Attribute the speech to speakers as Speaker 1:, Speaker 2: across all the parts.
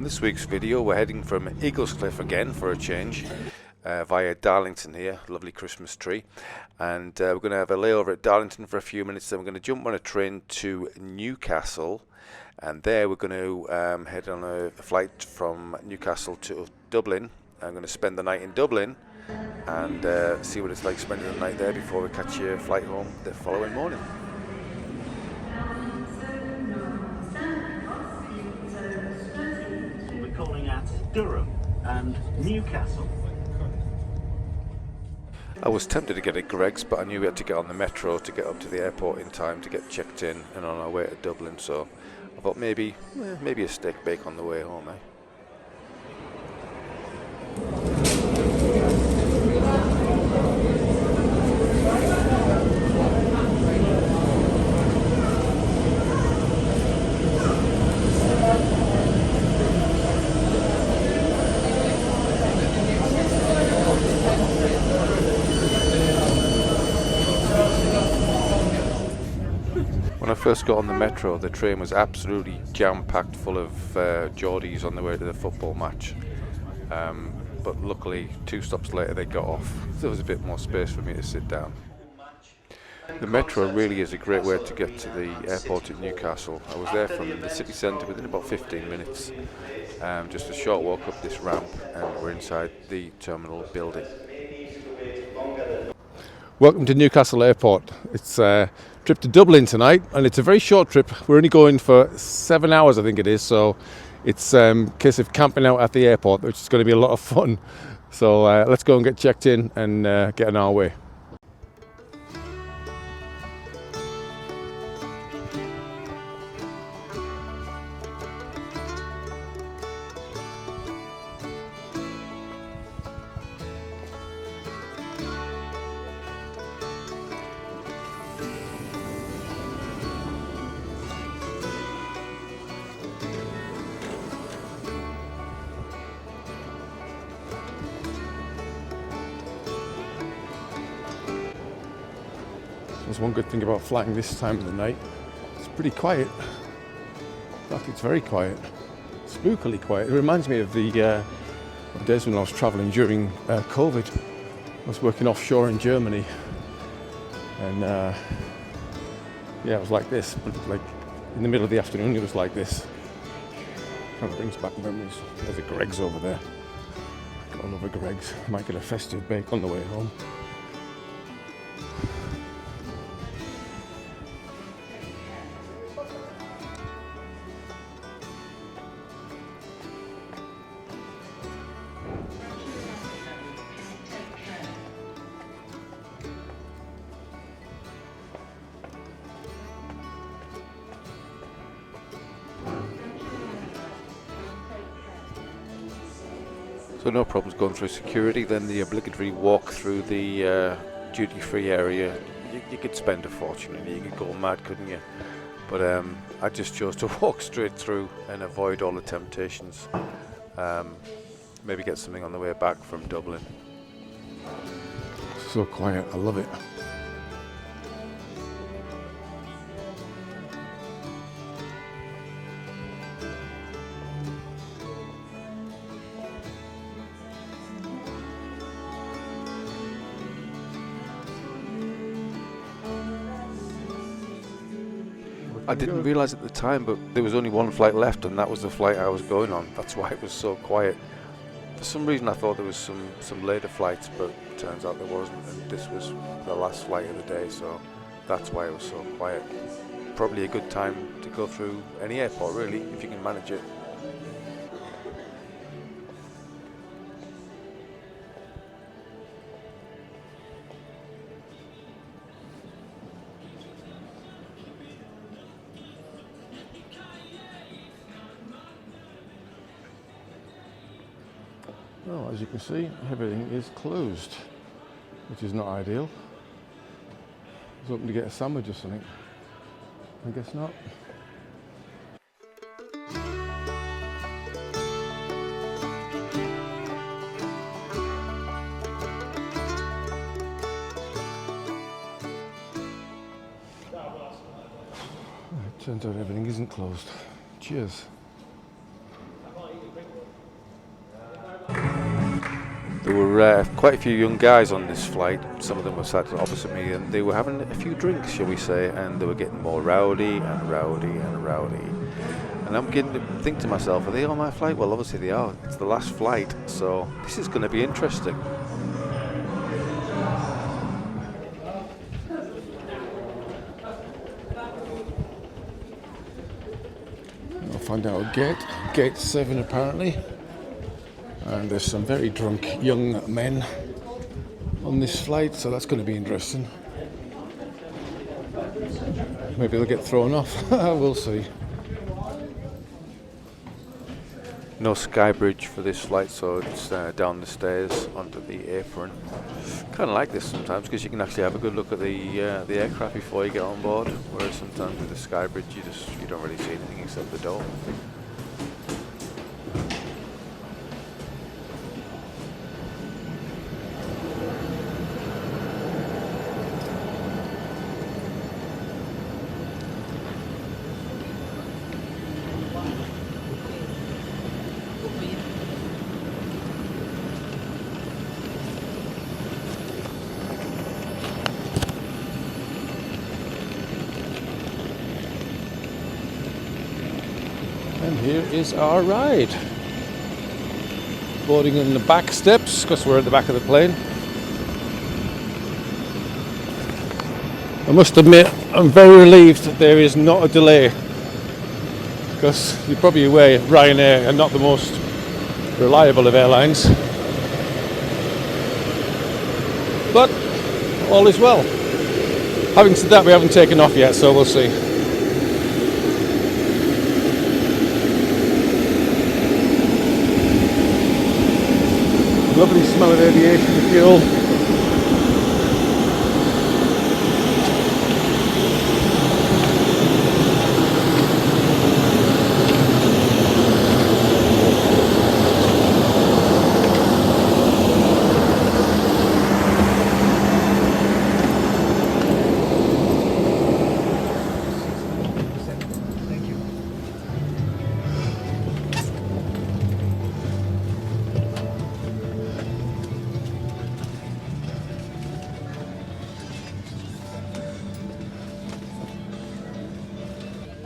Speaker 1: On this week's video, we're heading from Eaglescliffe again for a change via Darlington here, lovely Christmas tree, and we're going to have a layover at Darlington for a few minutes. Then we're going to jump on a train to Newcastle, and there we're going to head on a flight from Newcastle to Dublin. I'm going to spend the night in Dublin and see what it's like spending the night there before we catch a flight home the following morning.
Speaker 2: We're calling at Durham and Newcastle.
Speaker 1: I was tempted to get a Greg's, but I knew we had to get on the metro to get up to the airport in time to get checked in and on our way to Dublin, so I thought maybe a steak bake on the way home, eh? When I first got on the metro, the train was absolutely jam-packed full of Geordies on the way to the football match. But luckily, 2 stops later they got off. There was a bit more space for me to sit down. The metro really is a great way to get to the airport at Newcastle. I was there from the city centre within about 15 minutes. Just a short walk up this ramp and we're inside the terminal building.
Speaker 3: Welcome to Newcastle Airport. It's a trip to Dublin tonight, and it's a very short trip. We're only going for 7 hours, I think it is, so it's a case of camping out at the airport, which is going to be a lot of fun. So let's go and get checked in and get on our way. There's one good thing about flying this time of the night. It's pretty quiet. In fact, it's very quiet. Spookily quiet. It reminds me of the days when I was travelling during COVID. I was working offshore in Germany. And yeah, it was like this. But like in the middle of the afternoon, it was like this. Kind of brings back memories. There's a Greg's over there. Got another Greg's. Might get a festive bake on the way home.
Speaker 1: So no problems going through security. Then the obligatory walk through the duty-free area. You could spend a fortune and you could go mad, couldn't you? But I just chose to walk straight through and avoid all the temptations. Maybe get something on the way back from Dublin.
Speaker 3: So quiet, I love it.
Speaker 1: I didn't realise at the time, but there was only one flight left, and that was the flight I was going on. That's why it was so quiet. For some reason, I thought there was some later flights, but it turns out there wasn't, and this was the last flight of the day, so that's why it was so quiet. Probably a good time to go through any airport, really, if you can manage it.
Speaker 3: Well, as you can see, everything is closed, which is not ideal. I was hoping to get a sandwich or something. I guess not. Turns out everything isn't closed. Cheers.
Speaker 1: There were quite a few young guys on this flight. Some of them were sat opposite me, and they were having a few drinks, shall we say, and they were getting more rowdy and rowdy and rowdy. And I'm getting to think to myself, are they on my flight? Well, obviously they are. It's the last flight, so this is going to be interesting.
Speaker 3: I'll find out gate 7 apparently. And there's some very drunk young men on this flight, so that's going to be interesting. Maybe they'll get thrown off. We'll see.
Speaker 1: No sky bridge for this flight, so it's down the stairs onto the apron. Kind of like this sometimes because you can actually have a good look at the aircraft before you get on board. Whereas sometimes with the sky bridge, you don't really see anything except the door.
Speaker 3: And here is our ride. Boarding in the back steps because we're at the back of the plane. I must admit, I'm very relieved that there is not a delay, because you're probably aware RyanAir are not the most reliable of airlines. But all is well. Having said that, we haven't taken off yet, so we'll see. Lovely smell of aviation fuel.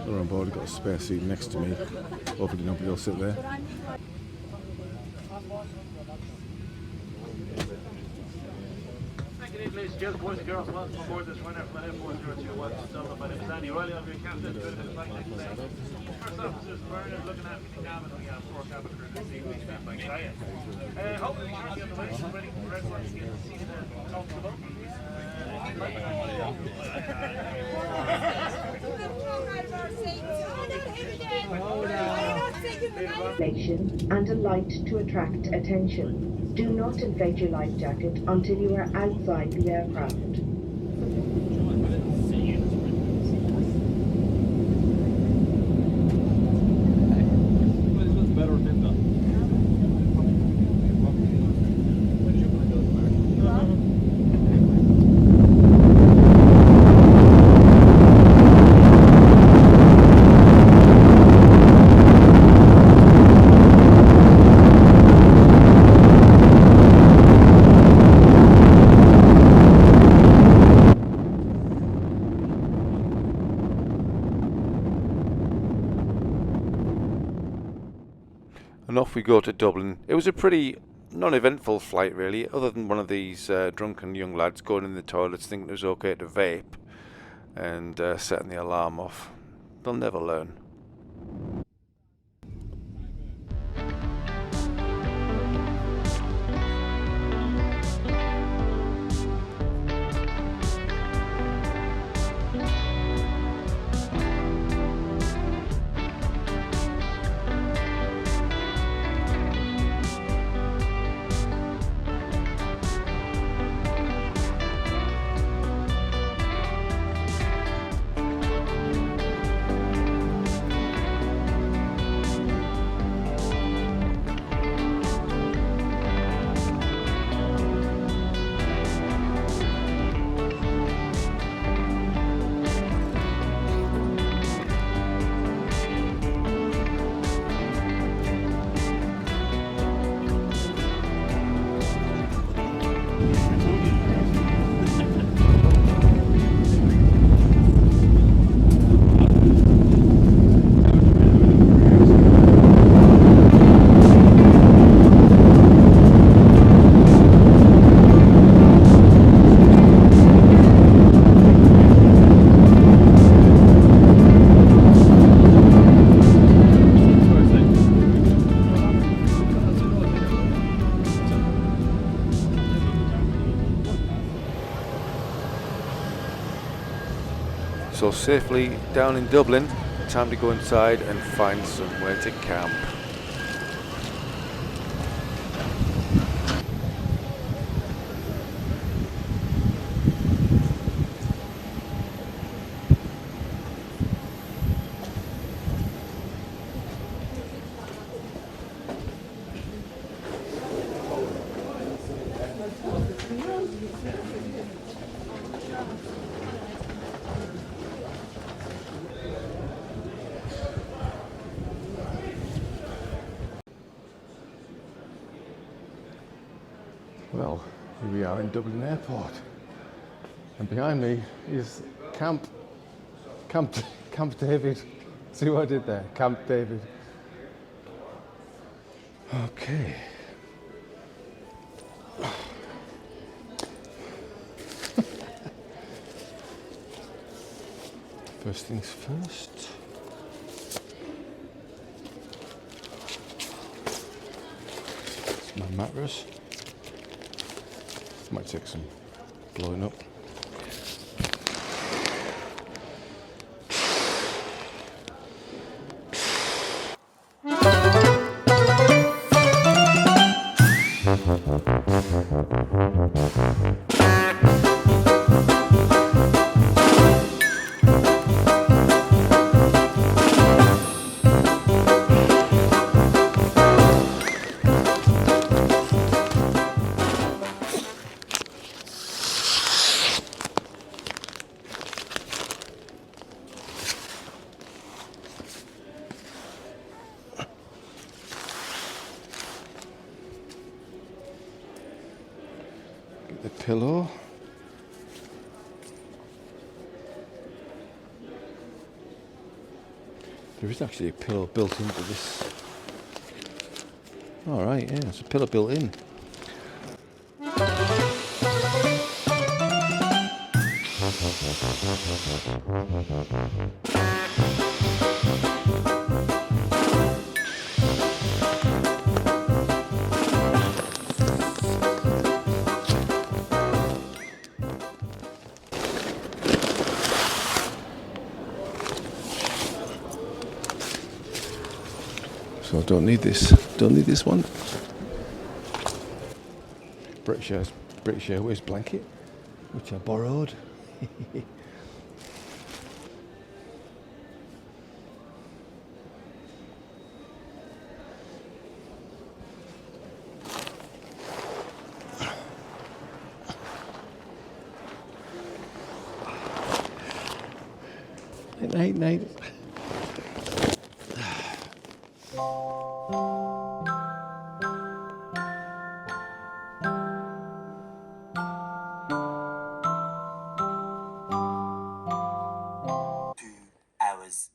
Speaker 3: We're on board, I've got a spare seat next to me. Hopefully nobody will sit there.
Speaker 4: Ladies and gentlemen, boys and girls, welcome aboard this Ryanair flight F4021 to Dublin. My name is Andy Riley, I'm your captain. Good to flight next day. First officer is Bernard, looking at the cabin. We have 4 cabin crew this evening, stand by Ryan. Hopefully we shortly on the way, so ready for everyone to get seated and comfortable.
Speaker 5: And a light to attract attention. Do not inflate your life jacket until you are outside the aircraft.
Speaker 1: And off we go to Dublin. It was a pretty non-eventful flight really, other than one of these drunken young lads going in the toilets thinking it was okay to vape and setting the alarm off. They'll never learn. safely down in Dublin. Time to go inside and find somewhere to camp.
Speaker 3: Well, here we are in Dublin Airport, and behind me is Camp David. See what I did there? Camp David. Okay. First things first. It's my mattress. Might take some blowing up. The pillow. There is actually a pillow built into this. All right, yeah, it's a pillow built in. So I don't need this one. British Airways blanket, which I borrowed. Night.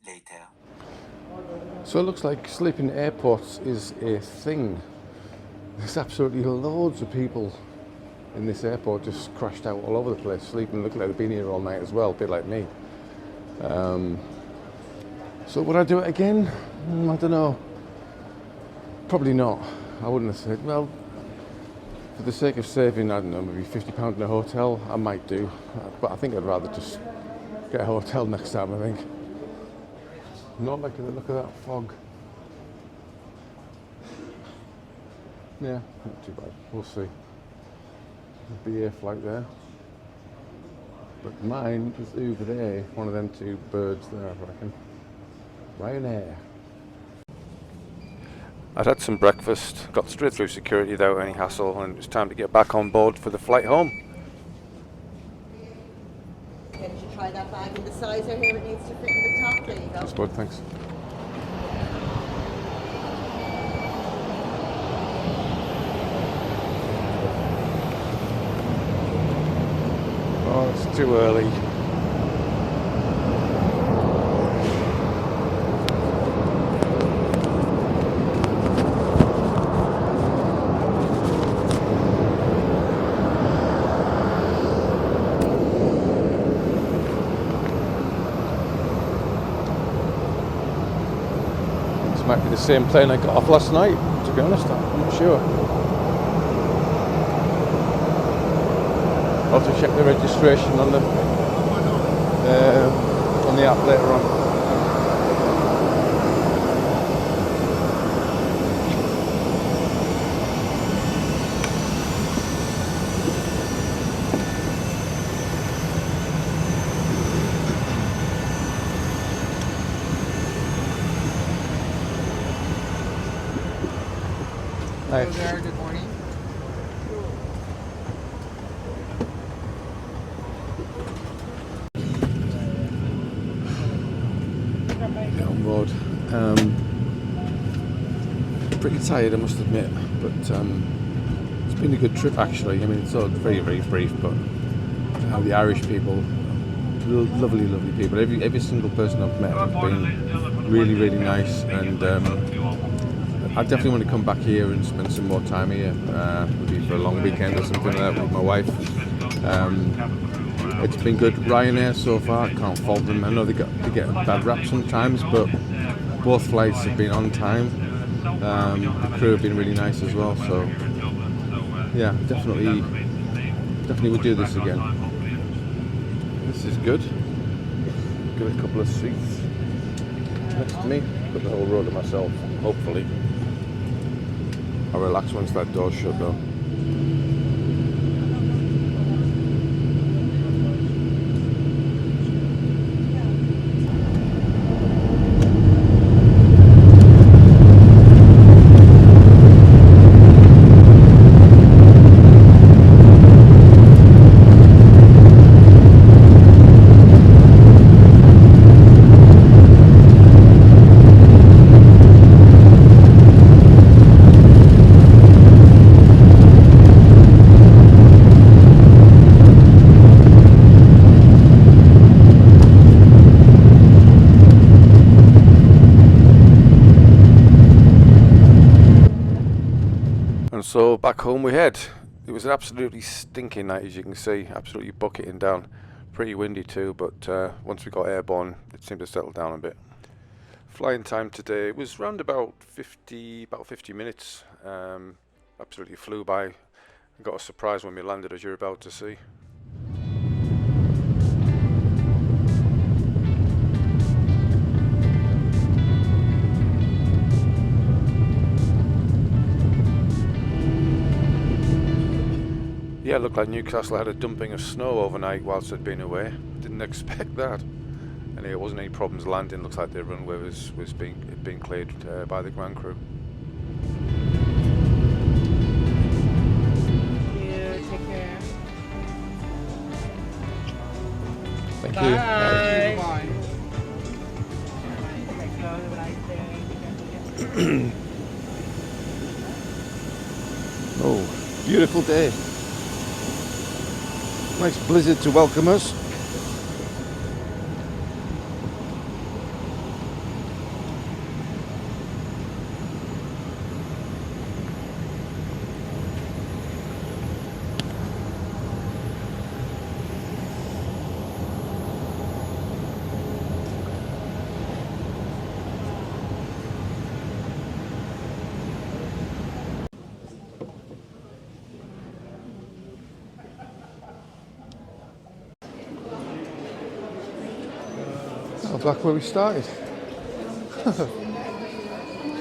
Speaker 6: Later.
Speaker 3: So it looks like sleeping in airports is a thing. There's absolutely loads of people in this airport just crashed out all over the place, sleeping, looking like they've been here all night as well, a bit like me. So would I do it again? I don't know. Probably not. I wouldn't have said, well, for the sake of saving, I don't know, maybe £50 in a hotel, I might do. But I think I'd rather just get a hotel next time, I think. Not liking the look of that fog. Yeah, not too bad. We'll see. There'll be a flight there. But mine is over there, one of them two birds there, I reckon. RyanAir.
Speaker 1: I'd had some breakfast, got straight through security without any hassle, and it was time to get back on board for the flight home.
Speaker 7: Can you try that bag in the sizer here? It needs to fit in the top. There you go.
Speaker 3: That's good, thanks. Oh, it's too early. Might be the same plane I got off last night, to be honest, I'm not sure. I'll have to check the registration on the the app later on.
Speaker 8: Hello there, good morning.
Speaker 3: Get on board. Pretty tired, I must admit, but it's been a good trip actually. I mean, it's all very, very brief, but the Irish people, lovely, lovely people. Every single person I've met have been really, really nice, and I definitely want to come back here and spend some more time here, maybe for a long weekend or something like that with my wife. It's been good. RyanAir so far, I can't fault them. I know they get a bad rap sometimes, but both flights have been on time. The crew have been really nice as well, so yeah, definitely would do this again. This is good. Got a couple of seats next to me. Got the whole row to myself, hopefully. I'll relax once that door's shut though. And so back home we head. It was an absolutely stinking night, as you can see, absolutely bucketing down. Pretty windy too, but once we got airborne it seemed to settle down a bit. Flying time today was round about 50 minutes. Absolutely flew by. I got a surprise when we landed, as you're about to see. Yeah, it looked like Newcastle had a dumping of snow overnight whilst I'd been away. Didn't expect that. Anyway, it wasn't any problems landing. Looks like the runway was being cleared by the ground crew.
Speaker 8: Take care.
Speaker 3: Thank
Speaker 8: Bye.
Speaker 3: you.
Speaker 8: Bye.
Speaker 3: Oh, beautiful day. Nice blizzard to welcome us. Oh, back where we started.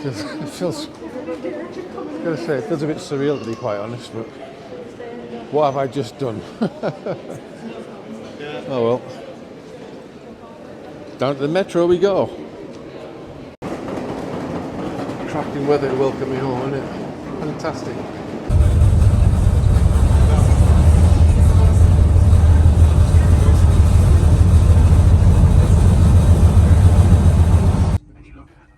Speaker 3: It feels, gotta say, it feels a bit surreal to be quite honest, but what have I just done? Oh well. Down to the metro we go. Cracking weather to welcome me home, isn't it? Fantastic.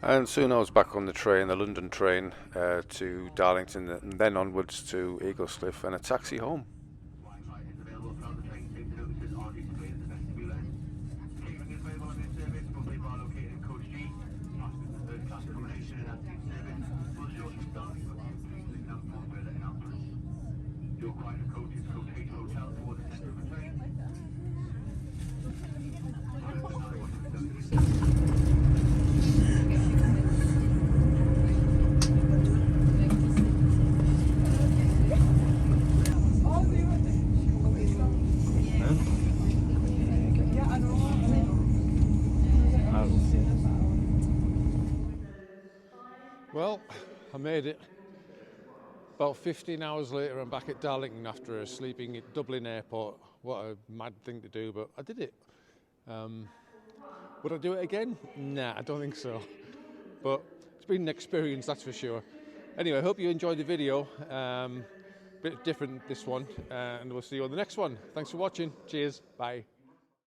Speaker 1: And soon I was back on the train, the London train, to Darlington, and then onwards to Eaglescliffe and a taxi home.
Speaker 3: I made it. About 15 hours later, I'm back at Darlington after sleeping at Dublin Airport. What a mad thing to do, but I did it. Would I do it again? Nah, I don't think so. But it's been an experience, that's for sure. Anyway, I hope you enjoyed the video. Bit different this one, and we'll see you on the next one. Thanks for watching. Cheers. Bye.